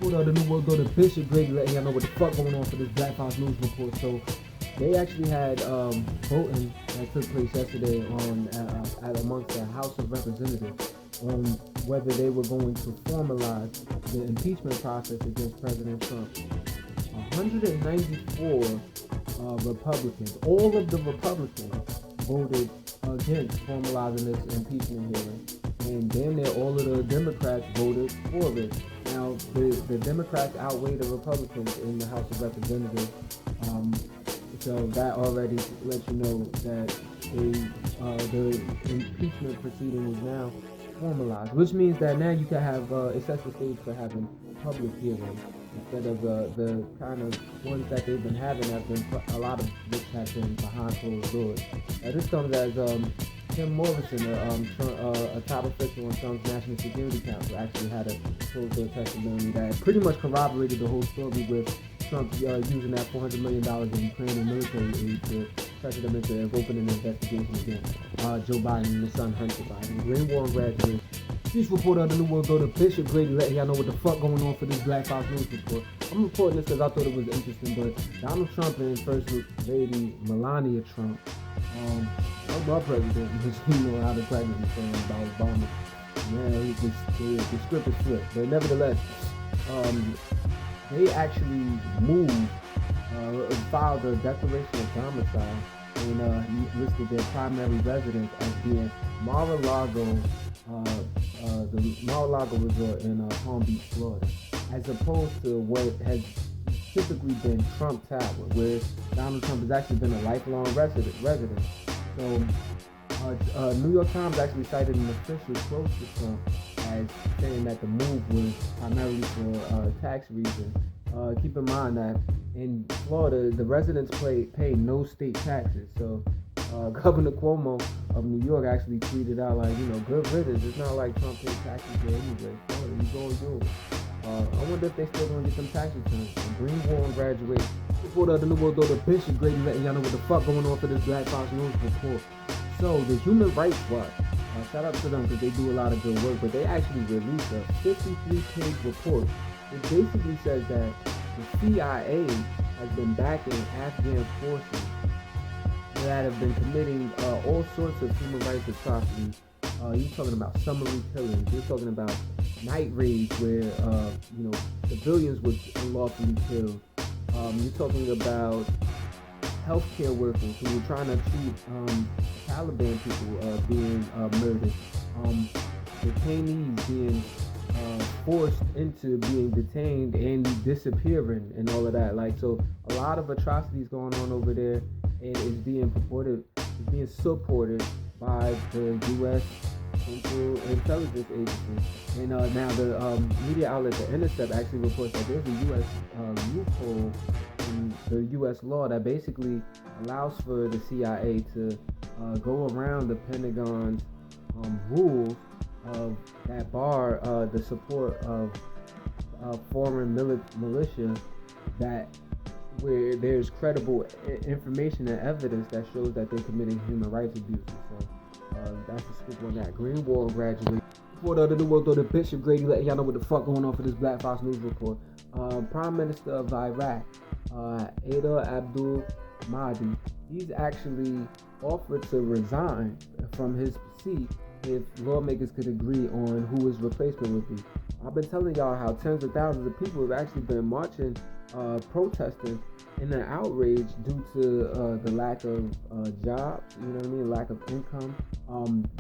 Report of the New World Order, Bishop Grady letting y'all know what the fuck going on for this Black House News Report. So they actually had voting that took place yesterday on amongst the House of Representatives on whether they were going to formalize the impeachment process against President Trump. 194 Republicans, all of the Republicans voted against formalizing this impeachment hearing, and damn near all of the Democrats voted for it. Now, the Democrats outweigh the Republicans in the House of Representatives, so that already lets you know that the impeachment proceeding is now formalized, which means that now you can have it sets the stage for having public hearings instead of the kind of ones that they've been having. Have been a lot of which have been behind closed doors. This comes as Tim Morrison, a top official on Trump's National Security Council, actually had a closed door testimony that pretty much corroborated the whole story with Trump using that $400 million in Ukrainian military aid to pressure them into opening an investigation against Joe Biden and his son Hunter Biden. Green War graduate. Chief reporter of the New World Order, Bishop Grady letting y'all know what the fuck going on for this Black House News Report. I'm reporting this because I thought it was interesting, but Donald Trump and First Lady Melania Trump, our president, because you know how the president was saying about Obama. Man, the script is flipped. But nevertheless, they actually moved, filed a declaration of domicile and listed their primary residence as being Mar-a-Lago, the Mar-a-Lago Resort in Palm Beach, Florida, as opposed to what has typically been Trump Tower, where Donald Trump has actually been a lifelong resident. So, New York Times actually cited an official close to Trump as saying that the move was primarily for tax reasons. Keep in mind that in Florida, the residents pay no state taxes. So Governor Cuomo of New York actually tweeted out like, good riddance. It's not like Trump pays taxes here anyway. Florida, you go and do it. I wonder if they still gonna get some tax returns. Green War and graduate. Report of the New World Order, Bishop Grady letting y'all know what the fuck going on for this Black House News Report. So the Human Rights Watch, shout out to them because they do a lot of good work, but they actually released a 53-page report. It basically says that the CIA has been backing Afghan forces that have been committing all sorts of human rights atrocities. You're talking about summary killings. You're talking about night raids where civilians were unlawfully killed. You're talking about healthcare workers who were trying to treat Taliban people being murdered. Detainees being forced into being detained and disappearing and all of that. So a lot of atrocities going on over there, and it's being supported by the U.S. Central Intelligence Agency. And now the media outlet The Intercept actually reports that there's a U.S. Loophole in the U.S. law that basically allows for the CIA to go around the Pentagon's rules that bar the support of foreign militia where there's credible information and evidence that shows that they're committing human rights abuses. So that's the scoop on that. Green War graduate. Report of the New World Order, Bishop Grady letting y'all know what the fuck going on for this Black House News Report. Prime Minister of Iraq, Adel Abdul Mahdi, he's actually offered to resign from his seat if lawmakers could agree on who his replacement would be. I've been telling y'all how tens of thousands of people have actually been marching, protesting in an outrage due to the lack of jobs, lack of income,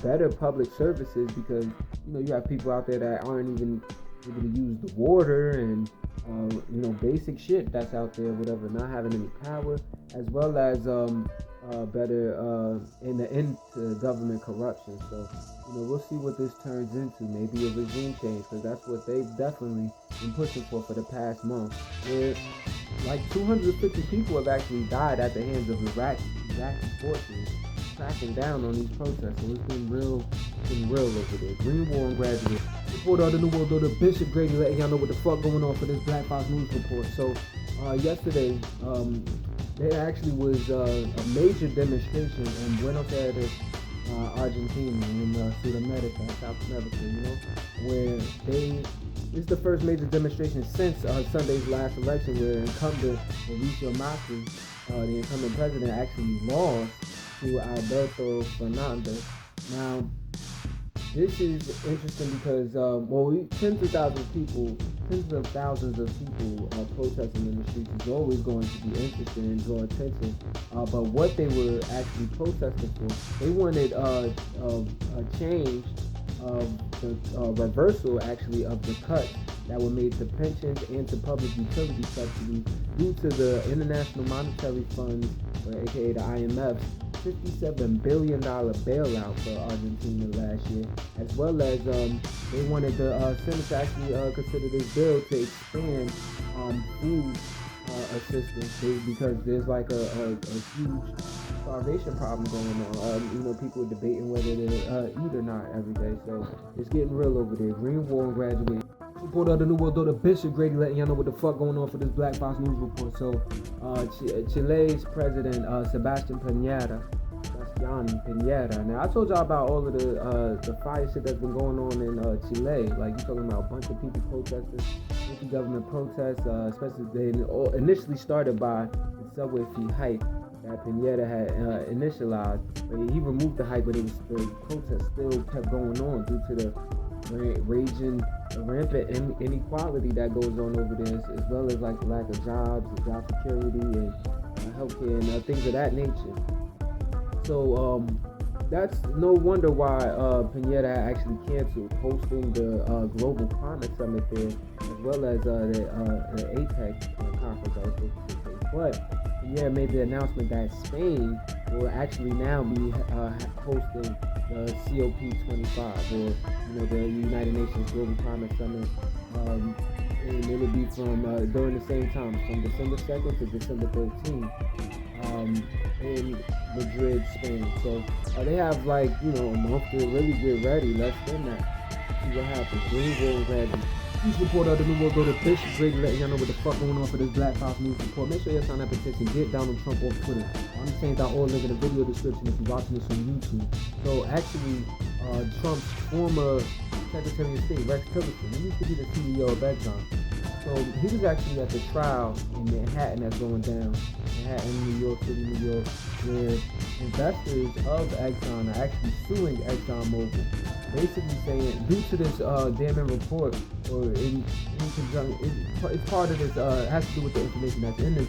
better public services, because you have people out there that aren't even able to use the water and basic shit that's out there, whatever, not having any power, as well as better in the end to government corruption. So we'll see what this turns into. Maybe a regime change, because that's what they've definitely been pushing for the past month, where like 250 people have actually died at the hands of Iraqi forces cracking down on these protests. So it's been real over there. Green War and graduate. Report of the New World Order, Bishop Grady letting y'all know what the fuck going on for this Black House News Report. So yesterday, there actually was a major demonstration in Buenos Aires, Argentina and South America, where it's the first major demonstration since Sunday's last election, where incumbent Mauricio Macri, the incumbent president, actually lost to Alberto Fernandez. Now, this is interesting because, tens of thousands of people protesting in the streets is always going to be interesting and draw attention. But what they were actually protesting for, they wanted a change of the reversal, actually, of the cuts that were made to pensions and to public utility subsidies due to the International Monetary Funds, or aka the IMF's $57 billion bailout for Argentina last year, as well as they wanted the Senate to actually consider this bill to expand food assistance, because there's like a huge starvation problem going on. People are debating whether to eat or not every day, so it's getting real over there. Green War and Graduation. Support of the New World Order, Bishop Grady letting y'all know what the fuck going on for this Black Fox News Report. So, Chile's president, Sebastian Piñera. Now, I told y'all about all of the fire shit that's been going on in Chile. Like, you talking about a bunch of people protesting, anti-government protests, especially they initially started by the subway fee hike that Piñera had initialized. But he removed the hike, but the protest still kept going on due to the rampant inequality that goes on over there, as well as like the lack of jobs, job security, and healthcare and things of that nature. So that's no wonder why Piñera actually canceled hosting the Global Climate Summit there, as well as the APEC conference that was supposed to take place. But Piñera made the announcement that Spain will actually now be hosting the COP25, or the United Nations Global Climate Summit, and it'll be from during the same time, from December 2nd to December 13th, in Madrid, Spain. So they have a month to really get ready, less than that. See what happens. Green War and Ready. Please report out the New World Order. Bishop Grady letting y'all know what the fuck going on for this Black Fox News Report. Make sure you sign that petition. Get Donald Trump off Twitter. I'm saying that all link in the video description if you're watching this on YouTube. So actually, Trump's former Secretary of State, Rex Tillerson, he used to be the CEO of Exxon. So he was actually at the trial in Manhattan that's going down. Manhattan, New York City, New York, where investors of Exxon are actually suing ExxonMobil, basically saying, due to this damning report, or in conjunction, it's part of this, it has to do with the information that's in this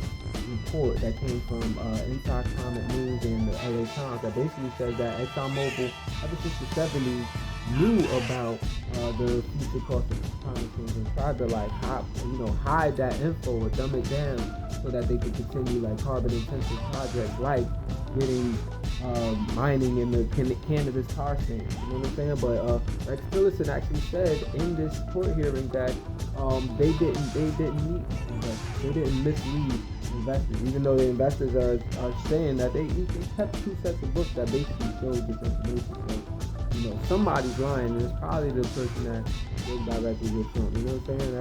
report that came from Inside Climate News and the LA Times, that basically says that ExxonMobil, ever since the 70s, knew about the future cost of climate change and tried to hide that info or dumb it down so that they could continue carbon intensive projects like getting mining in the Canada's tar sands. You know what I'm saying? But Rex Tillerson actually said in this court hearing that they didn't mislead investors, even though the investors are saying that they kept two sets of books that basically showed this information. So, somebody's lying, and it's probably the person that goes directly with Trump. You know what I'm saying?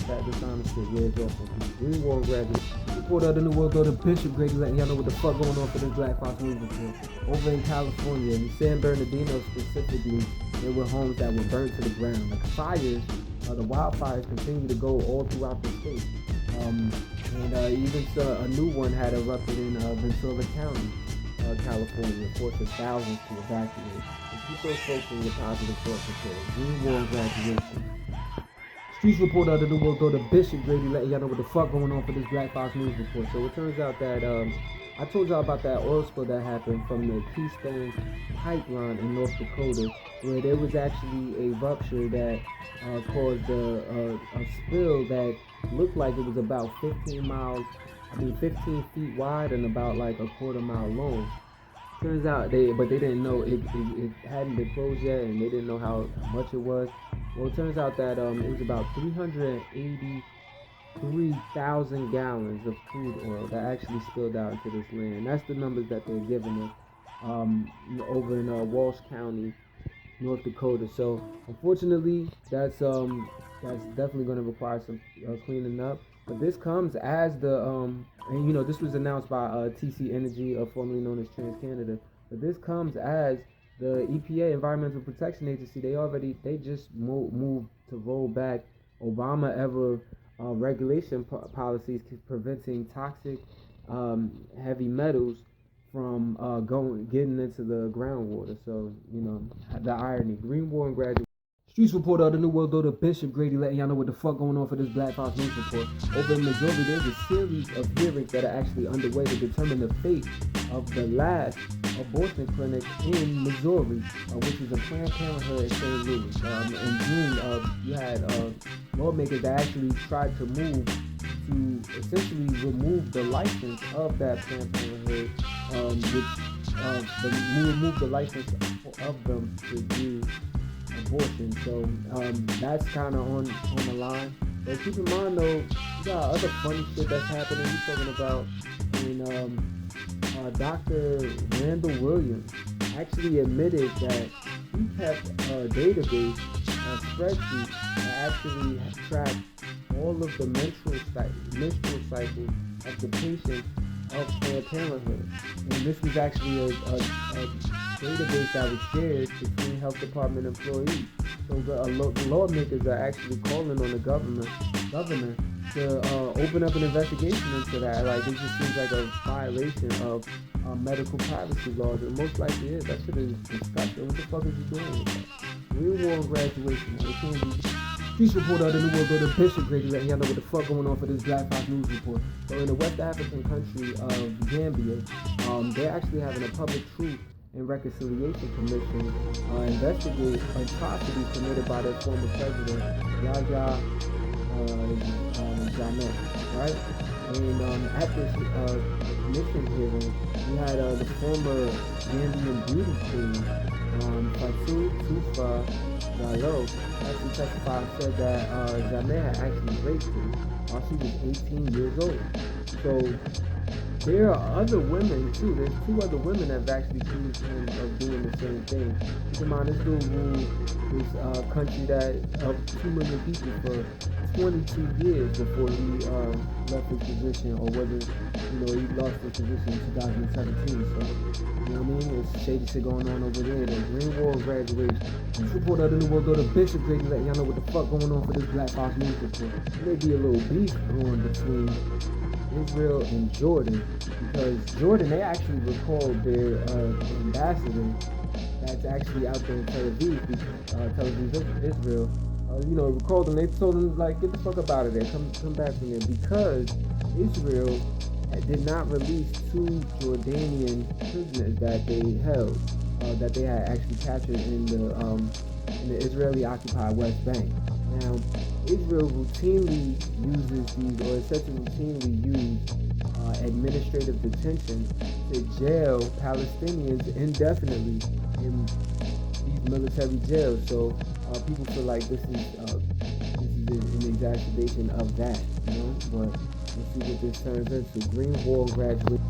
That dishonest shit wears off on people. Green War Graduate. Report of the New World Order, Bishop Grady letting y'all know what the fuck going on for this Black Fox News Report. Over in California, in San Bernardino specifically, there were homes that were burnt to the ground. The fires, the wildfires continue to go all throughout the state. And even a new one had erupted in Ventura County, California, forcing thousands to evacuate. Keep those folks in your positive thoughts until Green War and Graduation. Streets report out of the World Order, Bishop Grady letting y'all know what the fuck going on for this Black Fox News Report. So it turns out that I told y'all about that oil spill that happened from the Keystone pipeline in North Dakota, where there was actually a rupture that caused a spill that looked like it was about 15 feet wide and about a quarter mile long. Turns out they didn't know it hadn't been closed yet, and they didn't know how much it was. Well, it turns out that it was about 383,000 gallons of crude oil that actually spilled out into this land. That's the numbers that they're giving us over in Walsh County, North Dakota. So unfortunately, that's definitely going to require some cleaning up. But this comes as this was announced by TC Energy, formerly known as TransCanada. But this comes as the EPA, Environmental Protection Agency, they just moved to roll back Obama ever regulation policies preventing toxic heavy metals from getting into the groundwater. So the irony. Green War and graduation. Streets report out of the New World Order. Bishop Grady letting y'all know what the fuck going on for this Black Fox News Report. Over in Missouri, there's a series of hearings that are actually underway to determine the fate of the last abortion clinic in Missouri, which is a Planned Parenthood in St. Louis. In June, you had lawmakers that actually tried to move to essentially remove the license of that Planned Parenthood, remove the license of them to do abortion. So that's kind of on the line. But keep in mind though, you got other funny shit that's happening. You're talking about Dr. Randall Williams actually admitted that he kept a database, a spreadsheet that actually tracked all of the menstrual cycles of the patients of Planned Parenthood. And this was actually a database that was shared between health department employees. So the lawmakers are actually calling on the governor to open up an investigation into that. Like, it just seems like a violation of medical privacy laws. And most likely is. That shit is disgusting. What the fuck is you doing with that? Real war and graduation. It can't be. Streets report out of the New World Order. Bishop Grady letting y'all know what the fuck going on for this Black Fox News Report. So in the West African country of Gambia, they're actually having a public truth and reconciliation commission investigate atrocities committed by their former president, Yahya Jammeh, right? And at this commission hearing, we had the former Gambian beauty queen, Fatou Toufa Gallo, actually testified and said that Jammeh had actually raped her while she was 18 years old. So there are other women too. There's 2 other women that have actually accused him of doing the same thing. Keep in mind, this dude ruled this country of 2 million people for 22 years before he left his position, or whether he lost his position in 2017. So you know what I mean? There's shady shit going on over there. The Green War graduation. This report out of the New World Order. Bishop Grady letting y'all know what the fuck going on for this Black Fox News Report. There may be a little beef going between Israel and Jordan, because Jordan, they actually recalled their ambassador that's actually out there in Tel Aviv, Israel. Recalled them. They told them, like, get the fuck up out of there, come back from here, because Israel did not release 2 Jordanian prisoners that they held, that they had actually captured in the Israeli-occupied West Bank. Now, Israel routinely uses these, or is said to routinely use administrative detention to jail Palestinians indefinitely in these military jails. So people feel like this is an exacerbation of that, But let's see what this turns into. Green War graduate.